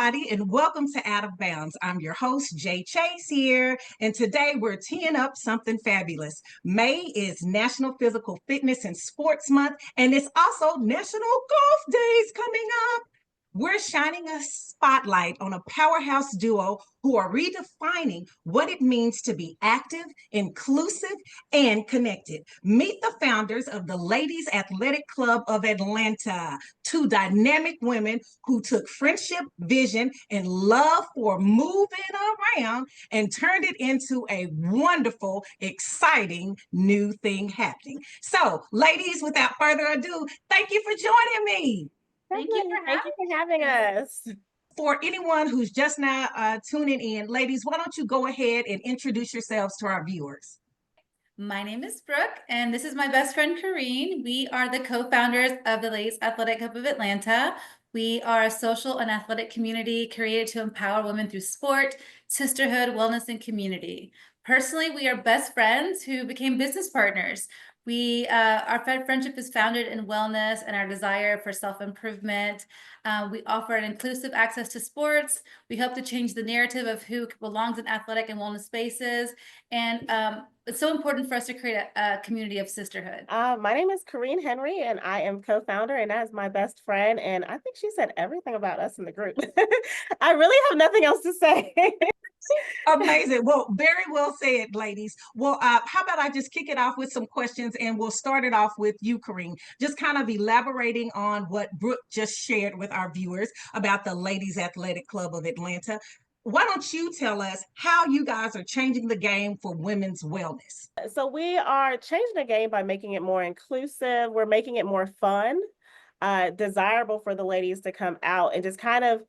everybody, and welcome to Out of Bounds. I'm your host, Jay Chase here, and today we're teeing up something fabulous. May is National Physical Fitness and Sports Month, and it's also National Golf Days coming up. We're shining a spotlight on a powerhouse duo who are redefining what it means to be active, inclusive, and connected. Meet the founders of the Ladies Athletic Club of Atlanta, two dynamic women who took friendship, vision, and love for moving around and turned it into a wonderful, exciting new thing happening. So, ladies, without further ado, thank you for joining me. Thank you for having us. For anyone who's just now tuning in, ladies, why don't you go ahead and introduce yourselves to our viewers? My name is Brooke, and this is my best friend, Kereen. We are the co-founders of the Ladies Athletic Club of Atlanta. We are a social and athletic community created to empower women through sport, sisterhood, wellness, and community. Personally, we are best friends who became business partners. Our friendship is founded in wellness and our desire for self-improvement. We offer an inclusive access to sports. We hope to change the narrative of who belongs in athletic and wellness spaces. And it's so important for us to create a community of sisterhood. My name is Kereen Henry, and I am co-founder, and that is my best friend. And I think she said everything about us in the group. I really have nothing else to say. Amazing. Well, very well said, ladies. Well, how about I just kick it off with some questions, and we'll start it off with you, Kereen. Just kind of elaborating on what Brooke just shared with our viewers about the Ladies Athletic Club of Atlanta. Why don't you tell us how you guys are changing the game for women's wellness? So we are changing the game by making it more inclusive. We're making it more fun, desirable for the ladies to come out and just kind of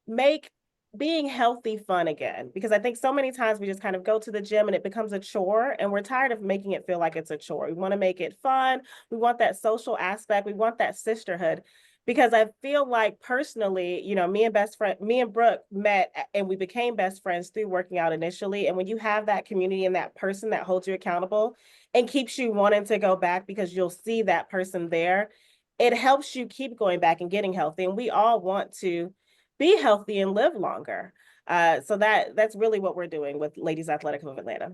make being healthy fun again. Because I think so many times we just kind of go to the gym and it becomes a chore, and we're tired of making it feel like it's a chore. We want to make it fun. We want that social aspect. We want that sisterhood. Because I feel like personally, me and Brooke met and we became best friends through working out initially. And when you have that community and that person that holds you accountable and keeps you wanting to go back because you'll see that person there, it helps you keep going back and getting healthy. And we all want to be healthy and live longer. So that's really what we're doing with Ladies Athletic of Atlanta.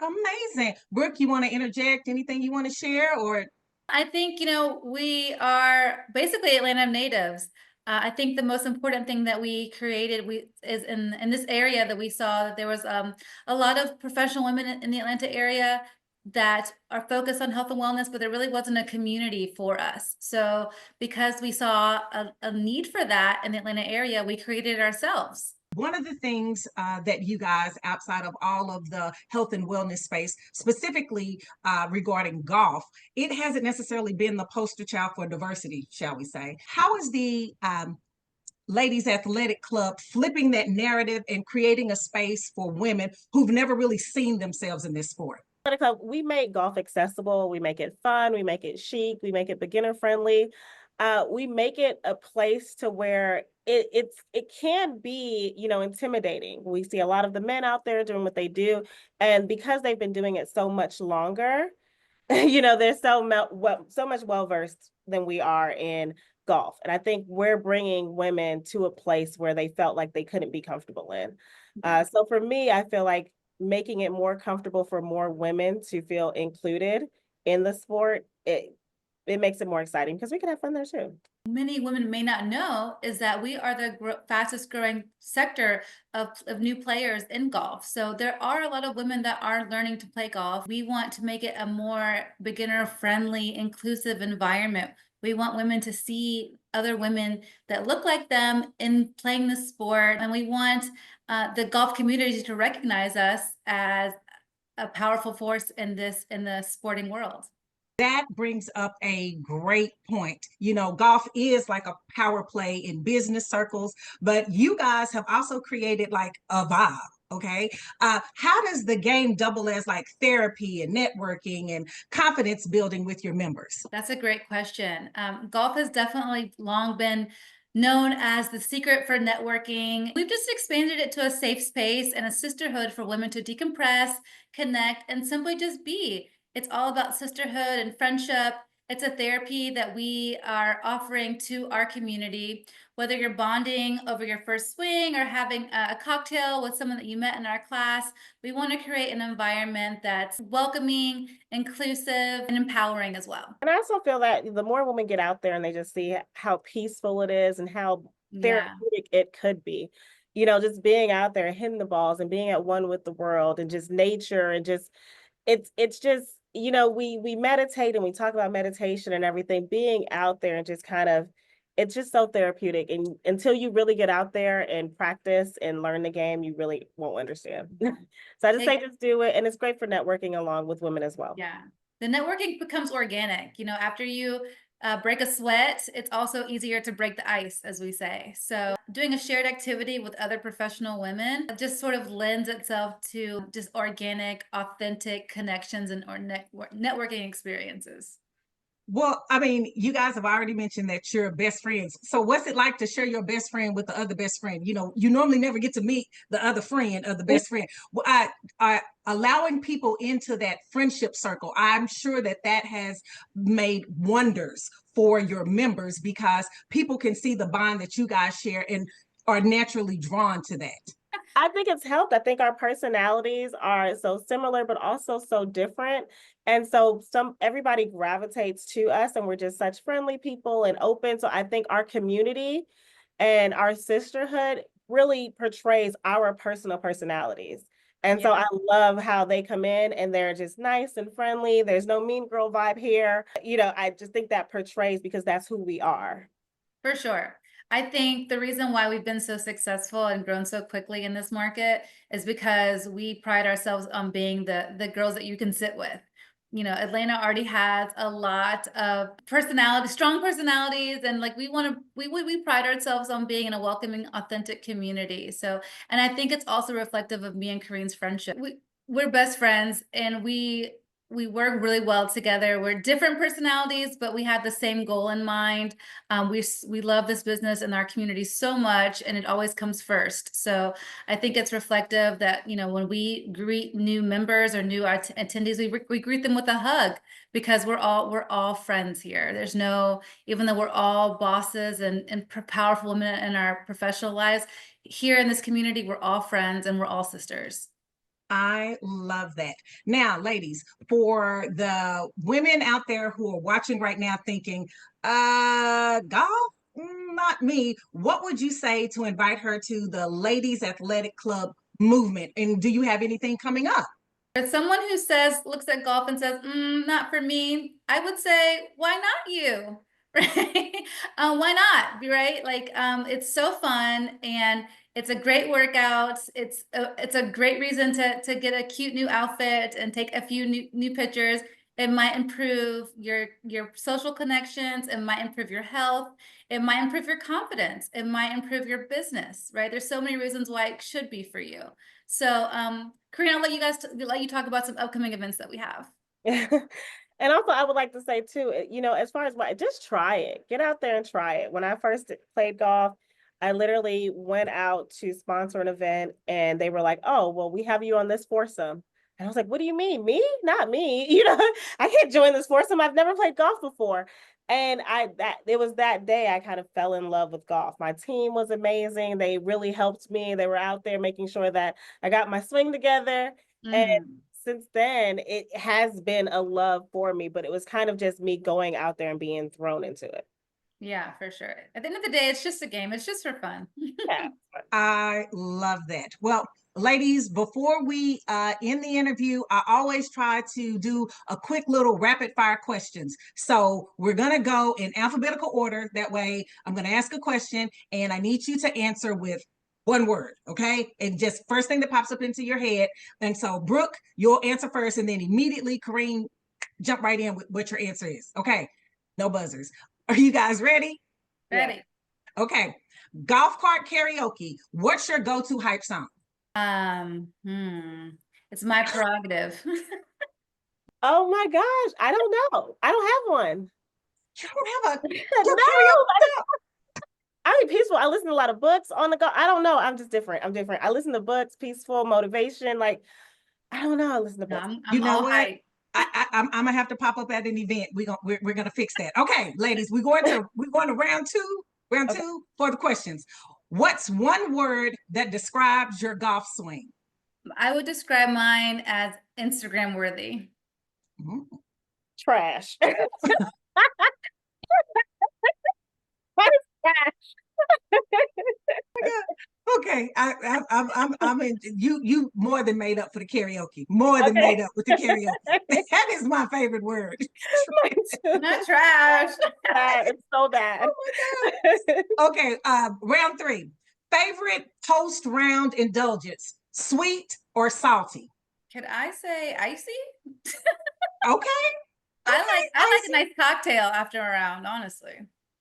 Amazing. Brooke, you want to interject? Anything you want to share? Or I think, we are basically Atlanta natives. I think the most important thing that we created is in this area that we saw that there was a lot of professional women in the Atlanta area that are focused on health and wellness, but there really wasn't a community for us. So because we saw a need for that in the Atlanta area, we created it ourselves. one of the things that you guys, outside of all of the health and wellness space, specifically regarding golf, it hasn't necessarily been the poster child for diversity, shall we say. How is the Ladies Athletic Club flipping that narrative and creating a space for women who've never really seen themselves in this sport? We make golf accessible. We make it fun. We make it chic. We make it beginner friendly. We make it a place to where it can be, intimidating. We see a lot of the men out there doing what they do, and because they've been doing it so much longer, they're so much well versed than we are in golf. And I think we're bringing women to a place where they felt like they couldn't be comfortable in. So for me, I feel like making it more comfortable for more women to feel included in the sport, it makes it more exciting because we can have fun there too. Many women may not know is that we are the fastest growing sector of new players in golf. So there are a lot of women that are learning to play golf. We want to make it a more beginner friendly, inclusive environment. We want women to see other women that look like them in playing the sport. And we want the golf community to recognize us as a powerful force in the sporting world. That brings up a great point. Golf is like a power play in business circles, but you guys have also created like a vibe. Okay. How does the game double as like therapy and networking and confidence building with your members? That's a great question. Golf has definitely long been known as the secret for networking. We've just expanded it to a safe space and a sisterhood for women to decompress, connect, and simply just be. It's all about sisterhood and friendship It's a therapy that we are offering to our community, whether you're bonding over your first swing or having a cocktail with someone that you met in our class. We want to create an environment that's welcoming, inclusive, and empowering as well. And I also feel that the more women get out there and they just see how peaceful it is and how therapeutic it could be, you know, just being out there hitting the balls and being at one with the world and just nature and just it's just, you know, we meditate and we talk about meditation and everything, being out there and just kind of, it's just so therapeutic. And until you really get out there and practice and learn the game, you really won't understand. So I just say just do it. And it's great for networking along with women as well. Yeah. The networking becomes organic. You know, after you break a sweat, it's also easier to break the ice, as we say. So doing a shared activity with other professional women just sort of lends itself to just organic, authentic connections and or networking experiences. Well, I mean, you guys have already mentioned that you're best friends. So what's it like to share your best friend with the other best friend? You know, you normally never get to meet the other friend of the best friend. Well, allowing people into that friendship circle, I'm sure that that has made wonders for your members because people can see the bond that you guys share and are naturally drawn to that. I think it's helped. I think our personalities are so similar, but also so different. And so everybody gravitates to us and we're just such friendly people and open. So I think our community and our sisterhood really portrays our personal personalities. And so I love how they come in and they're just nice and friendly. There's no mean girl vibe here. You know, I just think that portrays because that's who we are. For sure. I think the reason why we've been so successful and grown so quickly in this market is because we pride ourselves on being the girls that you can sit with. You know, Atlanta already has a lot of personality, strong personalities, and like we pride ourselves on being in a welcoming, authentic community. So, and I think it's also reflective of me and Kereen's friendship. We're best friends, and we work really well together. We're different personalities, but we have the same goal in mind. We love this business and our community so much, and it always comes first. So I think it's reflective that, you know, when we greet new members or new attendees, we greet them with a hug because we're all friends here. There's no, even though we're all bosses and powerful women in our professional lives, here in this community, we're all friends and we're all sisters. I love that. Now, ladies, for the women out there who are watching right now thinking, golf? Not me. What would you say to invite her to the Ladies Athletic Club movement? And do you have anything coming up? For someone who looks at golf and says, not for me, I would say, why not you? Right? Why not? Right? Like, it's so fun and it's a great workout. It's a great reason to get a cute new outfit and take a few new pictures. It might improve your social connections. It might improve your health. It might improve your confidence. It might improve your business, right? There's so many reasons why it should be for you. So, Kereen, I'll let you talk about some upcoming events that we have. And also, I would like to say too, you know, as far as just try it, get out there and try it. When I first played golf, I literally went out to sponsor an event and they were like, oh, well, we have you on this foursome. And I was like, what do you mean? Me? Not me. You know, I can't join this foursome. I've never played golf before. And it was that day I kind of fell in love with golf. My team was amazing. They really helped me. They were out there making sure that I got my swing together. And since then, it has been a love for me, but it was kind of just me going out there and being thrown into it. Yeah, for sure. At the end of the day, it's just a game. It's just for fun. Yeah. I love that. Well, ladies, before we end the interview, I always try to do a quick little rapid fire questions. So we're going to go in alphabetical order. That way, I'm going to ask a question and I need you to answer with one word, okay? And just first thing that pops up into your head. And so, Brooke, you'll answer first, and then immediately, Kereen, jump right in with what your answer is. Okay, no buzzers. Are you guys ready? Ready. Yeah. Okay. Golf cart karaoke. What's your go-to hype song? It's my prerogative. Oh my gosh, I don't know. I don't have one. You don't have a no. karaoke? I'm peaceful. I listen to a lot of books on the go. I don't know. I'm just different. I'm different. I listen to books, peaceful, motivation. Like, I don't know. I listen to books. I'm all hype. I'm gonna have to pop up at an event. We're gonna fix that. Okay, ladies, we're going to round two. Round Okay. two for the questions. What's one word that describes your golf swing? I would describe mine as Instagram worthy. Mhm. Trash. What is trash? Okay, I'm in. You more than made up for the karaoke. More than Okay. made up with the karaoke. That is my favorite word. Not trash. It's so bad. Okay, round three. Favorite post round indulgence: sweet or salty? Could I say icy? Okay. I like icy. a nice cocktail after a round, honestly.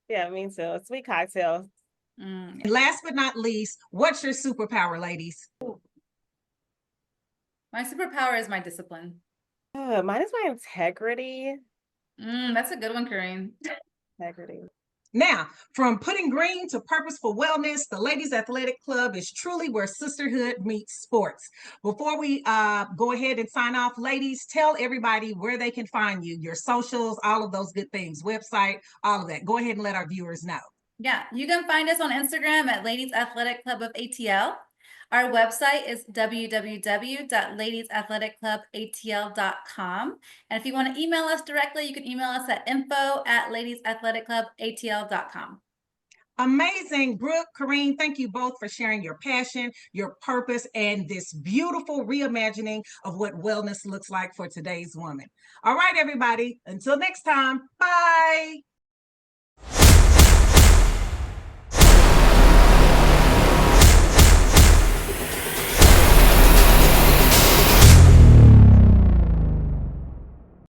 Yeah, me too. A sweet cocktail. And last but not least, what's your superpower, ladies? My superpower is my discipline. Mine is my integrity. That's a good one, Kereen. Integrity. Now, from putting green to purposeful wellness, the Ladies Athletic Club is truly where sisterhood meets sports. Before we go ahead and sign off, ladies, tell everybody where they can find you, your socials, all of those good things, website, all of that. Go ahead and let our viewers know. Yeah, you can find us on Instagram at Ladies Athletic Club of ATL. Our website is www.ladiesathleticclubatl.com. And if you want to email us directly, you can email us at info@ladiesathleticclubatl.com. Amazing. Brooke, Kereen, thank you both for sharing your passion, your purpose, and this beautiful reimagining of what wellness looks like for today's woman. All right, everybody. Until next time. Bye.